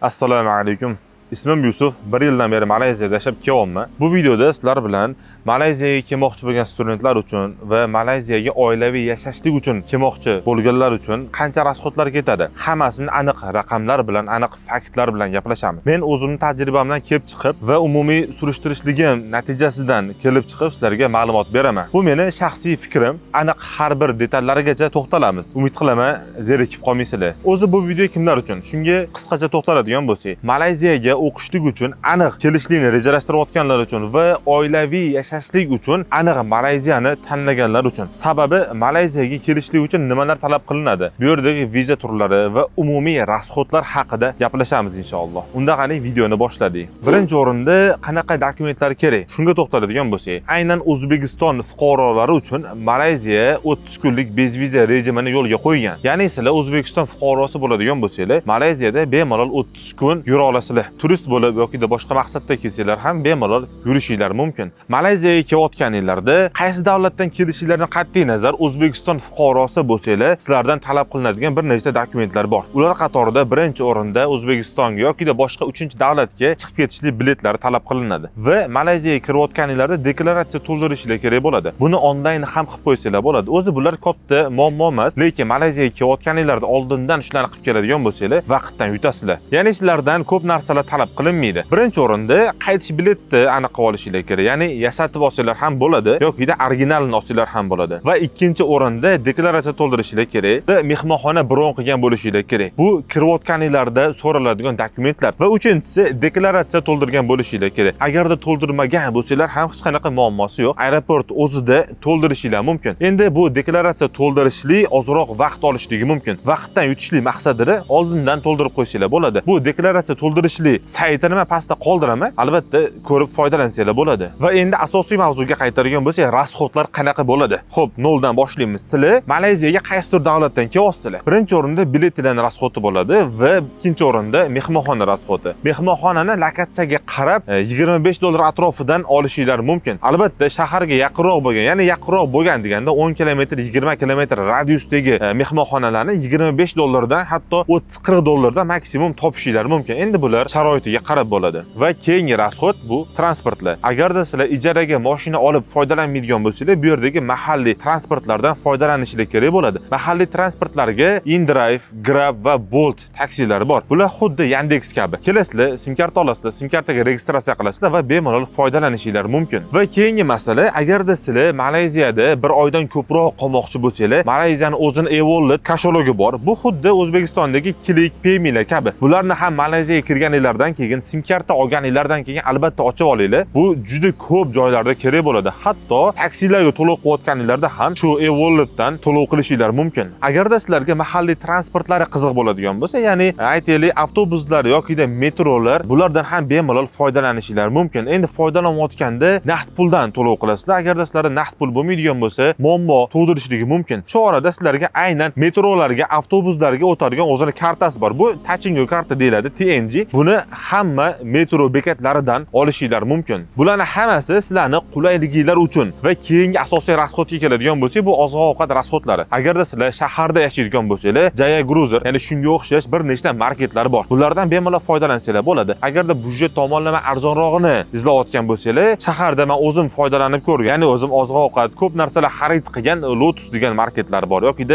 Assalomu alaykum. İsmim Yusuf. 1 yildan beri Malayziyada yashab kelyapman. Bu videoda sizlar bilan Malayziyaga kelmoqchi bo'lgan studentlar uchun va Malayziyaga oilaviy yashashlik uchun kelmoqchi bo'lganlar uchun qancha rasxodlar ketadi, hammasini aniq raqamlar bilan, aniq faktlar bilan gaplashamiz. Men o'zimning tajribamdan kelib chiqib va umumiy surishtirishligim natijasidan kelib chiqib sizlarga ma'lumot beraman. Bu meni shaxsiy fikrim. Aniq har bir detallarigacha to'xtalamiz. Umid qilaman zerikib qolmaysizlar. O'zi bu video kimlar uchun? Shunga qisqacha to'xtaladigan bo'lsak, Malayziyaga o'qishlik uchun aniq kelishlikni rejalashtirayotganlar uchun va oilaviy yashashlik uchun aniq Malayziyani tanlaganlar uchun. Sababi Malayziyaga kelishlik uchun nimalar talab qilinadi? Bu yerdagi viza turlari va umumiy rasxodlar haqida gaplashamiz inshaalloh. Unda qani videoni boshladik. Birinchi o'rinda qanaqa dokumentlar kerak? Shunga to'xtaladigan bo'lsak, aynan O'zbekiston fuqarolari uchun Malayziya 30 kunlik bezviza rejimini yo'lga qo'ygan. Ya'ni sizlar O'zbekiston fuqarosi bo'ladigan bo'lsanglar, Malayziyada bemalol 30 kun yura olasizlar. Turist bo'lib yoki boshqa maqsadda kelsanglar ham bemalol yurishinglar mumkin. Malayziyaga kelayotganinglarda qaysi davlatdan kelishinglardan qat'iy nazar O'zbekiston fuqarosi bo'lsanglar, sizlardan talab qilinadigan bir nechta dokumentlar bor. Ular qatorida birinchi o'rinda O'zbekistonga yoki boshqa 3-davlatga chiqib ketishlik biletlari talab qilinadi. Va Malayziyaga kirayotganinglarda deklaratsiya to'ldirishinglar kerak bo'ladi. Buni onlayn ham qilib qo'ysanglar bo'ladi. O'zi bular katta muammo emas, lekin Malayziyaga kelayotganinglarda oldindan shularni qilib keladigan bo'lsanglar, vaqtdan yutasizlar. Ya'ni sizlardan ko'p narsalar talab qilinmaydi. Birinchi o'rinda qaytish biletni aniq qilib olishinglar kerak. Ya'ni yasatib olsanglar ham bo'ladi yoki originalini olsanglar ham bo'ladi. Va ikkinchi o'rinda deklaratsiya to'ldirishinglar kerak va mehmonxona bron qilgan bo'lishinglar kerak. Bu kirayotganinglarda so'raladigan dokumentlar. Va uchinchisi deklaratsiya to'ldirgan bo'lishinglar kerak. Agarda to'ldirmagan bo'lsanglar ham hech qanaqa muammosi yo'q. Aeroport o'zida to'ldirishinglar mumkin. Endi bu deklaratsiya to'ldirishlik ozroq vaqt olishligi mumkin. Vaqtdan yutishlik maqsadida oldindan to'ldirib qo'ysanglar bo'ladi. Bu deklaratsiya to'ldirishlik saytini men pastda qoldiraman. Albatta ko'rib foydalansanglar bo'ladi. Va endi asosiy mavzuga qaytaradigan bo'lsak, rasxodlar qanaqa bo'ladi? Xo'p, noldan boshlaymiz. Sizlar Malayziyaga qaysidir davlatdan kelyapsizlar. Birinchi o'rinda biletlarning rasxodi bo'ladi va ikkinchi o'rinda mehmonxona rasxodi. Mehmonxonani lokatsiyaga qarab $25 atrofidan olishinglar mumkin. Albatta shaharga yaqinroq bo'lgan, ya'ni yaqinroq bo'lgan deganda 10 kilometr, 20 kilometr radiusdagi mehmonxonalarni $25 dan hatto $30-40 dan maksimum topishinglar mumkin. Endi bular sharoitiga qarab bo'ladi. Va keyingi rasxod bu transportlar. Agarda sizlar ijaraga mashina olib foydalanmaydigan bo'lsanglar, bu yerdagi mahalliy transportlardan foydalanishingiz kerak bo'ladi. Mahalliy transportlarga InDrive, Grab va Bolt taksilari bor. Bular xuddi Yandex kabi. Kelasizlar, sim karta olasizlar, sim kartaga registratsiya qilasizlar va bemalol foydalanishingiz mumkin. Va keyingi masala, agarda sizlar Malayziyada bir oydan ko'proq qolmoqchi bo'lsanglar, Malayziyaning o'zining e-wallet kashalogi bor. Bu xuddi O'zbekistondagi Click Pay'lar kabi. Bularni ham Malayziyaga kirganinglardan keyin sim karta olganinglardan keyin albatta ochib olinglar. Bu juda ko'p joylarda kerak bo'ladi. Hatto taksilarga to'lov qilayotganinglarda ham shu e-walletdan to'lov qilishinglar mumkin. Agarda sizlarga mahalliy transportlari qiziq bo'ladigan bo'lsa, ya'ni aytaylik avtobuslar yoki metrolar, bulardan ham bemalol foydalanishingiz mumkin. Endi foydalanayotganda naqd puldan to'lov qilasizlar. Agarda sizlarda naqd pul bo'lmaydigan bo'lsa, muammo tug'dirishligi mumkin. Shu orada sizlarga aynan metrolarga, avtobuslarga o'tadigan o'zining kartasi bor. Bu Tachingo karta deyiladi, TNG. Buni hamma metro bekatlaridan olishinglar mumkin. Bularning hammasi sizlarning qulayliginglar uchun. Va keyingi asosiy rasxodga keladigan bo'lsak, bu oziq-ovqat rasxodlari. Agarda sizlar shaharda yashaydigan bo'lsanglar, Jaya Gruzer, ya'ni shunga o'xshash bir nechta marketlar bor. Bulardan bemalol foydalansanglar bo'ladi. Agarda budjet tomonlama arzonrog'ini izlayotgan bo'lsanglar, shaharda men o'zim foydalanib ko'rgan, ya'ni o'zim oziq-ovqat, ko'p narsalar xarid qilgan Lotus degan marketlar bor yoki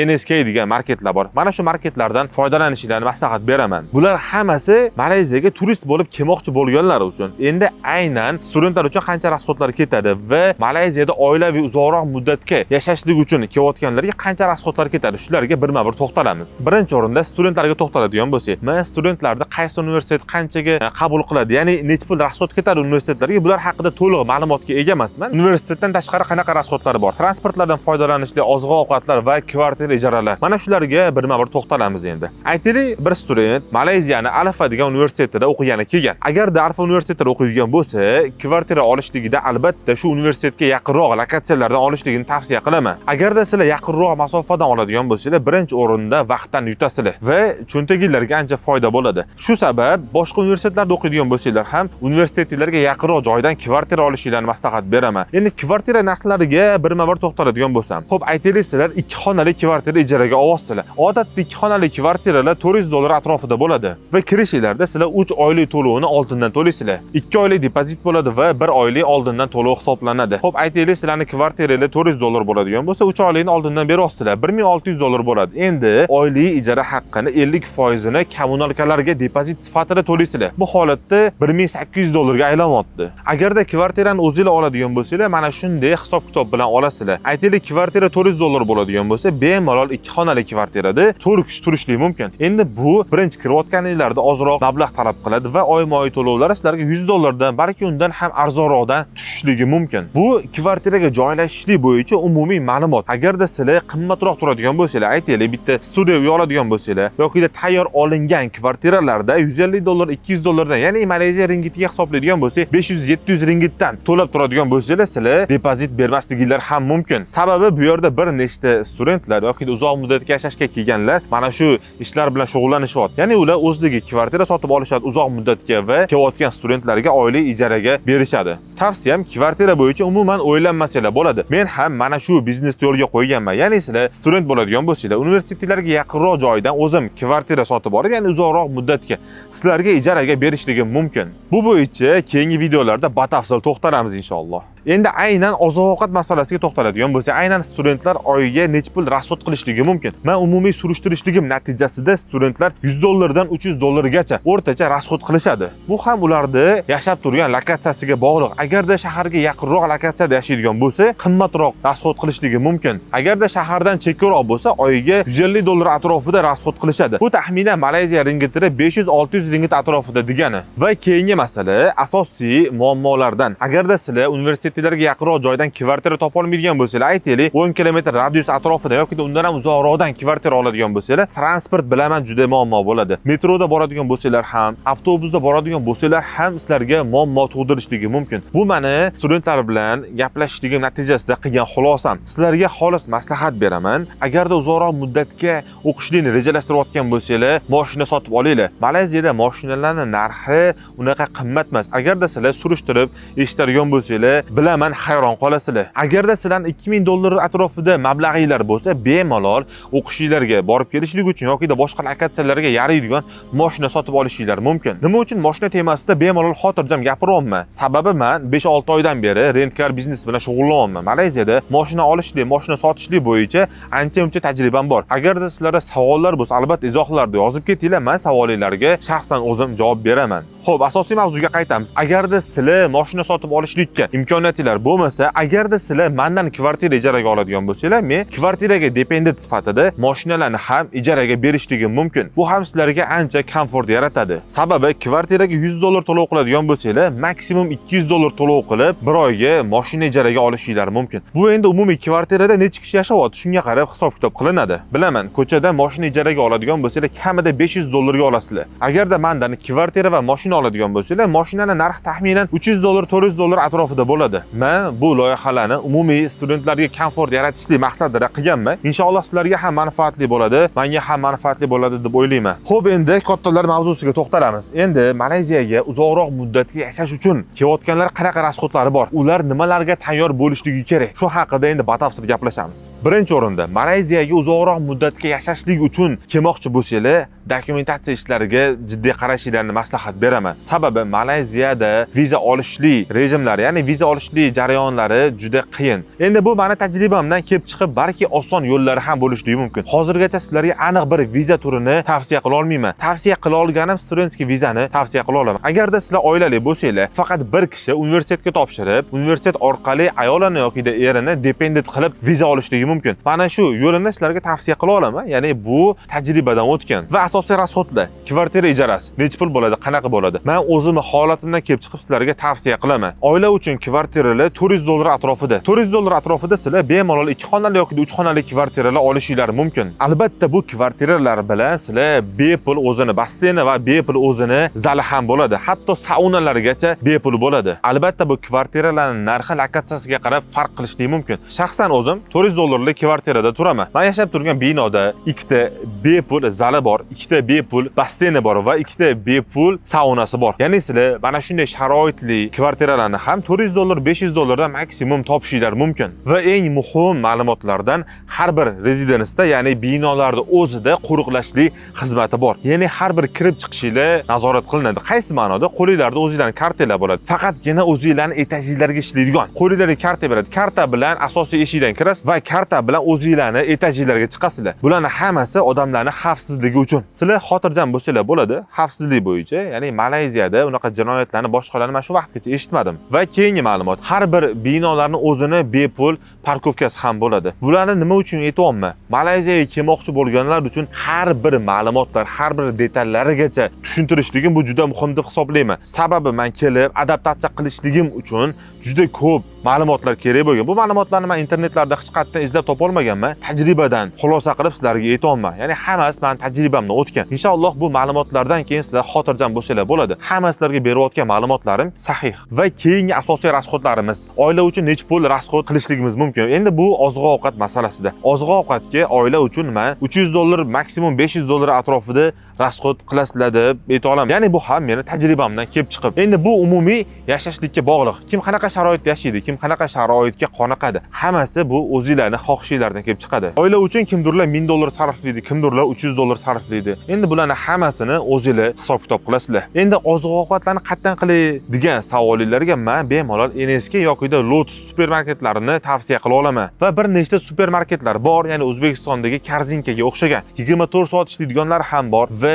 NSK degan marketlar bor. Mana shu marketlardan foydalanishingizni maslahat beraman. Bular hammasi Malayziyaga turist bo'lib kelmoqchi bo'lganlar uchun. Endi aynan studentlar uchun qancha rasxodlar ketadi va Malayziyada oilaviy uzoqroq muddatga yashashlik uchun kelayotganlarga qancha rasxodlar ketadi? Shularga birma-bir to'xtalamiz. Birinchi o'rinda studentlarga to'xtaladigan bo'lsak, men studentlarni qaysi universitet qanchaga qabul qiladi, ya'ni necha pul rasxod ketadi universitetlarga, bular haqida to'liq ma'lumotga ega emasman. Universitetdan tashqari qanaqa rasxodlar bor? Transportlardan foydalanishli oziq-ovqatlar va kvartira ijaralar. Mana shularga birma-bir to'xtalamiz endi. Aytaylik, bir student Malayziyaning Alfa degan universitet universitetida o'qigani kelgan. Agarda Arfa universitetida o'qiydigan bo'lsa, kvartira olishligida albatta shu universitetga yaqinroq lokatsiyalardan olishligini tavsiya qilaman. Agarda sizlar yaqinroq masofadan oladigan bo'lsangiz, birinchi o'rinda vaqtdan yutasizlar va cho'ntagingizlarga ancha foyda bo'ladi. Shu sabab boshqa universitetlarda o'qiydigan bo'lsanglar ham universitetlarga yaqinroq joydan kvartira olishinglarni maslahat beraman. Endi kvartira narxlariga birma-bir to'xtaladigan bo'lsam, xo'p aytaylik, sizlar 2 xonali kvartira ijaraga olasizlar. Odatda 2 xonali kvartiralar $400 atrofida bo'ladi va kirishinglarda sizlar 3 oylik to'lovini oldindan to'laysizlar. 2 oylik depozit bo'ladi va 1 oylik oldindan to'lov hisoblanadi. Xo'p aytaylik, sizlarning kvartirangiz $400 bo'ladigan bo'lsa, 3 oylikni oldindan beryapsizlar. $1600 bo'ladi. Endi oylik ijara haqqini 50% ni kommunalkalarga depozit sifatida to'laysizlar. Bu holatda $1800 ga aylanyapti. Agarda kvartirani o'zingizlar oladigan bo'lsanglar, mana shunday hisob-kitob bilan olasizlar. Aytaylik, kvartira $400 bo'ladigan bo'lsa, bemalol 2 xonali kvartirada 4 kishi turishlik mumkin. Endi bu birinchi kirayotganinglarda ozroq mablag' talab qiladi va oyma-oy to'lovlar sizlarga $100 dan, balki undan ham arzonroqdan tushishligi mumkin. Bu kvartiraga joylashishlik bo'yicha umumiy ma'lumot. Agarda sizlar qimmatroq turadigan bo'lsanglar, aytaylik bitta studiya uy oladigan bo'lsanglar yoki tayyor olingan kvartiralarda $150, $200 dan, ya'ni Malayziya ringgitiga hisoblaydigan bo'lsak, 500-700 ringgitdan to'lab turadigan bo'lsanglar, sizlar depozit bermasliginglar ham mumkin. Sababi bu yerda bir nechta studentlar yoki uzoq muddatga yashashga kelganlar mana shu ishlar bilan shug'ullanishyapti. Ya'ni ular o'zligi kvartira sotib olishadi uzoq muddatga va kelayotgan studentlarga oylik ijaraga berishadi. Tavsiyam, kvartira bo'yicha umuman o'ylanmasanglar bo'ladi. Men ham mana shu biznesni yo'lga qo'yganman. Ya'ni sizlar student bo'ladigan bo'lsanglar, universitetlarga yaqinroq joydan o'zim kvartira sotib olib, ya'ni uzoqroq muddatga sizlarga ijaraga berishligim mumkin. Bu bo'yicha keyingi videolarda batafsil to'xtalamiz inshaalloh. Endi aynan oziq-ovqat masalasiga to'xtaladigan bo'lsak, aynan studentlar oyiga necha pul rasxod qilishligi mumkin? Men umumiy surishtirishligim natijasida studentlar $100 dan $300 gacha o'rtacha rasxod qilishadi. Bu ham ularda yashab turgan lokatsiyasiga bog'liq. Agarda shaharga yaqinroq lokatsiyada yashaydigan bo'lsa, qimmatroq rasxod qilishligi mumkin. Agarda shahardan chekkaroq bo'lsa, oyiga $150 atrofida rasxod qilishadi. Bu taxminan Malayziya ringgitida 500-600 ringgit atrofida degani. Va keyingi masala asosiy muammolardan. Agarda sizlar universitetlarga yaqinroq joydan kvartira topa olmaydigan bo'lsanglar, aytaylik 10 km radius atrofida yoki undan ham uzoqroqdan kvartira oladigan bo'lsanglar, transport bilan juda muammo bo'ladi. Metroda boradigan bo'lsanglar ham, avtobusda boradigan bo'lsanglar ham sizlarga muammo tug'dirishligi mumkin. Bu meni studentlar bilan gaplashishligim natijasida qilgan xulosam. Sizlarga xolis maslahat beraman. Agarda uzoqroq muddatga o'qishlikni rejalashtirayotgan bo'lsanglar, mashina sotib olinglar. Malayziyada mashinalarning narxi unaqa qimmat emas. Agarda sizlar surishtirib eshitadigan bo'lsanglar, bilaman hayron qolasizlar. Agarda sizlarning $2000 atrofida mablag'inglar bo'lsa, bemalol o'qishinglarga borib kelishlik uchun yoki boshqa lokatsiyalarga yaraydigan mashina sotib olishinglar mumkin. Nima uchun mashina temasida bemalol xotirjam gapiryapman? Sababi men 5-6 oydan beri rentkar biznes bilan shug'ullanyapman. Malayziyada mashina olishlik, mashina sotishlik bo'yicha ancha-muncha tajribam bor. Agarda sizlarda savollar bo'lsa, albatta izohlarda yozib ketinglar. Men savolinglarga shaxsan o'zim javob beraman. Xo'p, asosiy mavzuga qaytamiz. Agarda sizlar mashina sotib olishlikka imkoniyatingiz bo'lmasa, agarda sizlar mendan kvartira ijaraga oladigan bo'lsanglar, men kvartiraga dependent sifatida mashinalarni ham ijaraga berishligim mumkin. Bu ham sizlarga ancha komfort yaratadi. Sababi kvartiraga $100 to'lov qiladigan bo'lsanglar, maksimum $200 to'lov qilib, bir oyga mashina ijaraga olishinglar mumkin. Bu endi umumiy kvartirada necha kishi yashayapti, shunga qarab hisob-kitob qilinadi. Bilaman, ko'chadan mashina ijaraga oladigan bo'lsanglar, kamida $500 ga olasizlar. Agarda mendan kvartira va mashina oladigan bo'lsanglar, mashinaning narxi taxminan $300, $400 atrofida bo'ladi. Men bu loyihalarni umumiy studentlarga komfort yaratishlik maqsadida qilganman. Inshaalloh sizlarga ham manfaatli bo'ladi, menga ham manfaatli bo'ladi deb o'ylayman. Xo'p, endi kattalar mavzusiga to'xtalamiz. Endi Malayziyaga uzoqroq muddatga yashash uchun kelayotganlar qanaqa rasxodlari bor? Ular nimalarga tayyor bo'lishligi kerak? Shu haqida endi batafsil gaplashamiz. Birinchi o'rinda, Malayziyaga uzoqroq muddatga yashashlik uchun kelmoqchi bo'lsanglar, dokumentatsiya ishlariga jiddiy qarashinglarni maslahat beraman. Sababi Malayziyada viza olishlik rejimlari, ya'ni viza olishlik jarayonlari juda qiyin. Endi bu meni tajribamdan kelib chiqib, balki oson yo'llari ham bo'lishligi mumkin. Hozirgacha sizlarga aniq bir viza turini tavsiya qila olmayman. Tavsiya qila olganim studentskiy vizani tavsiya qila olaman. Agarda sizlar oilali bo'lsanglar, faqat bir kishi universitetga topshirib, universitet orqali ayolini yoki erini dependent qilib viza olishligi mumkin. Mana shu yo'lini sizlarga tavsiya qila olaman. Ya'ni bu tajribadan o'tgan. Va asosiy rasxodlar, kvartira ijarasi necha pul bo'ladi, qanaqa bo'ladi? bo'ladi. Men o'zim holatimdan kelib chiqib sizlarga tavsiya qilaman. Oila uchun kvartiralar $400 atrofida. $400 atrofida sizlar bemalol 2 xonali yoki 3 xonali kvartiralar olishinglar mumkin. Albatta bu kvartiralar bilan sizlar bepul o'zini basseyni va bepul o'zini zali ham bo'ladi. Hatto saunalargacha bepul bo'ladi. Albatta bu kvartiralarning narxi lokatsiyasiga qarab farq qilishi mumkin. Shaxsan o'zim $400lik kvartirada turaman. Men yashab turgan binoda ikkita bepul zali bor, ikkita bepul basseyni bor va ikkita bepul saunasi bor. Ya'ni sizlar mana shunday sharoitli kvartiralarni ham $400, $500 dan maksimum topishinglar mumkin. Va eng muhim ma'lumotlardan har bir rezidensiya, ya'ni binolarda o'zida qo'riqlashli xizmati bor. Ya'ni har bir kirib chiqishinglar nazorat qilinadi. Qaysi ma'noda? Qo'lingizda o'zingizlarning kartalar bo'ladi. Faqatgina o'zingizlarning etajinglarga ishlaydigan qo'lingizga karta beradi. Karta bilan asosiy eshikdan kirasiz va karta bilan o'zingizlarning etajinglarga chiqasizlar. Bularning hammasi odamlarning xavfsizligi uchun. Sizlar xotirjam bo'lsanglar bo'ladi, xavfsizlik bo'yicha. Ya'ni Malayziyada unaqa jinoyatlarni boshqalarni men shu vaqtgacha eshitmadim. Va keyingi ma'lumot, har bir binolarning o'zini bepul parkovkasi ham bo'ladi. Bularni nima uchun aytyapman? Malayziyaga kelmoqchi bo'lganlar uchun har bir ma'lumotlar, har bir detallarigacha tushuntirishligim bu juda muhim deb hisoblayman. Sababi men kelib adaptatsiya qilishligim uchun juda ko'p ma'lumotlar kerak bo'lgan. Bu ma'lumotlarni men internetlarda hech qayerdan izlab topa olmaganman. Tajribadan xulosa qilib sizlarga aytyapman. Ya'ni hammasi men tajribamdan o'tgan. Inshaalloh bu ma'lumotlardan keyin sizlar xotirjam bo'lsanglar bo'ladi. Hamma sizlarga berayotgan ma'lumotlarim sahih. Va keyingi asosiy rasxodlarimiz, oila uchun necha pul rasxod qilishligimiz mumkin. Endi bu oziq-ovqat masalasida. Oziq-ovqatga oila uchun men $300, maksimum $500 atrofida rasxod qilasizlar deb ayta olaman. Ya'ni bu ham meni tajribamdan kelib chiqib. Endi bu umumiy yashashlikka bog'liq. Kim qanaqa sharoitda yashaydi, kim qanaqa sharoitga qoniqadi, hammasi bu o'zingizlarning xohishinglardan kelib chiqadi. Oila uchun kimdirlar $1000 sarflaydi, kimdirlar $300 sarflaydi. Endi bularning hammasini o'zingizlar hisob-kitob qilasizlar. Endi oziq-ovqatlarni qatdan qilay degan savolinglarga men bemalol NSK yoki Lotus supermarketlarini tavsiya qila olaman. Va bir nechta supermarketlar bor, ya'ni O'zbekistondagi Korzinkaga o'xshagan 24 soat ishlaydiganlar ham bor va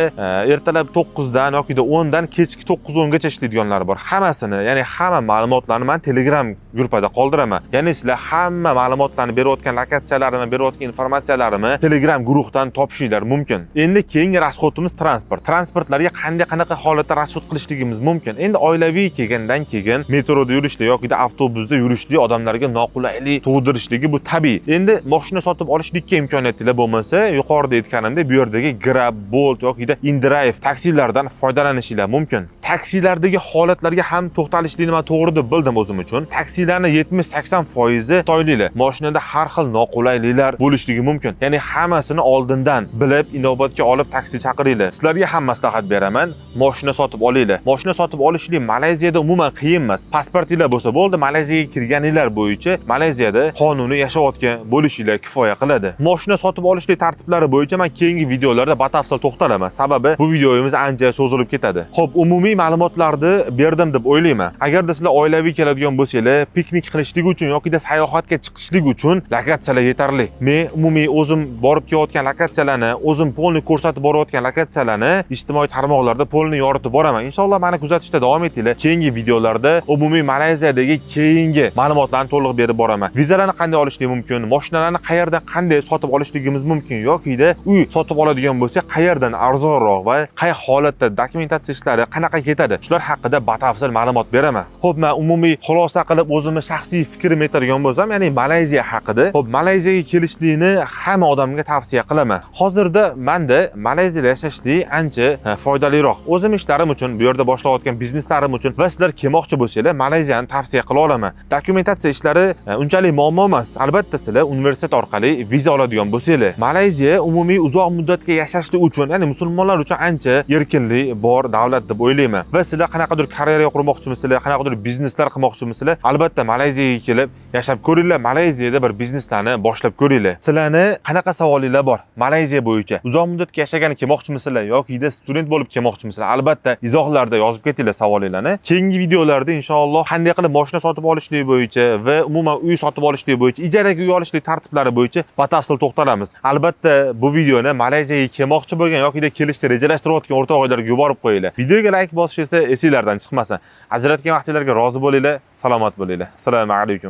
ertalab 9 dan yoki 10 dan kechki 9-10 gacha ishlaydiganlar bor. Hammasini, ya'ni hamma ma'lumotlarni men Telegram gruppada qoldiraman. Ya'ni sizlar hamma ma'lumotlarni berayotgan lokatsiyalarimni, berayotgan informatsiyalarimni Telegram guruhdan topishinglar mumkin. Endi keyingi rasxodimiz transport. Transportlarga qanaqa holatda rasxod qilishligimiz mumkin. Endi oilaviy kelgandan keyin metroda yurishli yoki avtobusda yurishli odamlarga noqulaylik tug'dirishligi bu tabiiy. Endi mashina sotib olishlikka imkoniyatingiz bo'lmasa, yuqorida aytganimdek bu yerdagi Grab, Bolt yoki InDrive taksilardan foydalanishinglar mumkin. Taksilardagi holatlarga ham to'xtalishlikni men to'g'ri deb bildim o'zim uchun. Taksilarning 70-80% Xitoyliklar. Mashinada har xil noqulayliklar bo'lishligi mumkin. Ya'ni hammasini oldindan bilib, inobatga olib taksi chaqiringlar. Sizlarga ham maslahat beraman, mashina sotib olinglar. Mashina sotib olishlik Malayziyada umuman qiyin emas. Pasportinglar bo'lsa bo'ldi, Malayziyaga kirganinglar bo'yicha Malayziyada qonuniy yashayotgan bo'lishinglar kifoya qiladi. Mashina sotib olishlik tartiblari bo'yicha men keyingi videolarda batafsil to'xtalaman. Sababi bu videomiz ancha cho'zilib ketadi. Xo'p, umumiy ma'lumotlarni berdim deb o'ylayman. Agarda sizlar oilaviy keladigan bo'lsanglar, piknik qilishlik uchun yoki sayohatga chiqishlik uchun lokatsiyalar yetarli. Men umumiy o'zim borib kelayotgan lokatsiyalarni, o'zim polni ko'rsatib borayotgan lokatsiyalarni ijtimoiy tarmoqlarda polni yoritib boraman. Inshaalloh meni kuzatishda davom etinglar. Keyingi videolarda umumiy Malayziyadagi keyingi ma'lumotlarni to'liq berib boraman. Vizalarni qanday olishlik mumkin, mashinalarni qayerdan qanday sotib olishligimiz mumkin yoki uy sotib oladigan bo'lsak, qayerdan arzonroq va qay holatda dokumentatsiya ishlari qanaqa ketadi, shular haqida batafsil ma'lumot beraman. Xo'p, men umumiy xulosa qilib o'zimni shaxsiy fikrimni aytadigan bo'lsam, ya'ni Malayziya haqida. Xo'p, Malayziyaga kelishlikni hamma odamga tavsiya qilaman. Hozirda menda Malayziyada yashashlik ancha foydaliroq. O'zim ishlarim uchun, bu yerda boshlayotgan bizneslarim uchun va sizlar kelmoqchi bo'lsanglar, Malayziyani tavsiya qila olaman. Dokumentatsiya ishlari unchalik muammo emas. Albatta sizlar universitet orqali viza oladigan bo'lsanglar, Malayziya umumiy uzoq muddatga yashashlik uchun, ya'ni musulmonlar uchun ancha erkinlik bor davlat deb o'ylayman. Va sizlar qanaqadir karyera qurmoqchimisizlar, qanaqadir bizneslar qilmoqchimisizlar, albatta Malayziyaga kelib yashab ko'ringlar, Malayziyada bir bizneslarni boshlab ko'ringlar. Sizlarni qanaqa savolinglar bor Malayziya bo'yicha? Uzoq muddatga yashagani kelmoqchimisizlar yoki student bo'lib kelmoqchimisizlar? Albatta izohlarda yozib ketinglar savolinglarni. Keyingi videolarda inshaalloh qanday qilib mashina sotib olishlik bo'yicha va umuman uy sotib olishlik bo'yicha, ijaraga uy olishlik tartiblari bo'yicha batafsil to'xtalamiz. Albatta bu videoni Malayziyaga kelmoqchi bo'lgan yoki kelishni rejalashtirayotgan o'rtoqlarga yuborib qo'yinglar. Videoga like bosish esa esinglardan chiqmasin. Ajratgan vaqtinglarga rozi bo'linglar, salomat bo'linglar. Assalomu alaykum.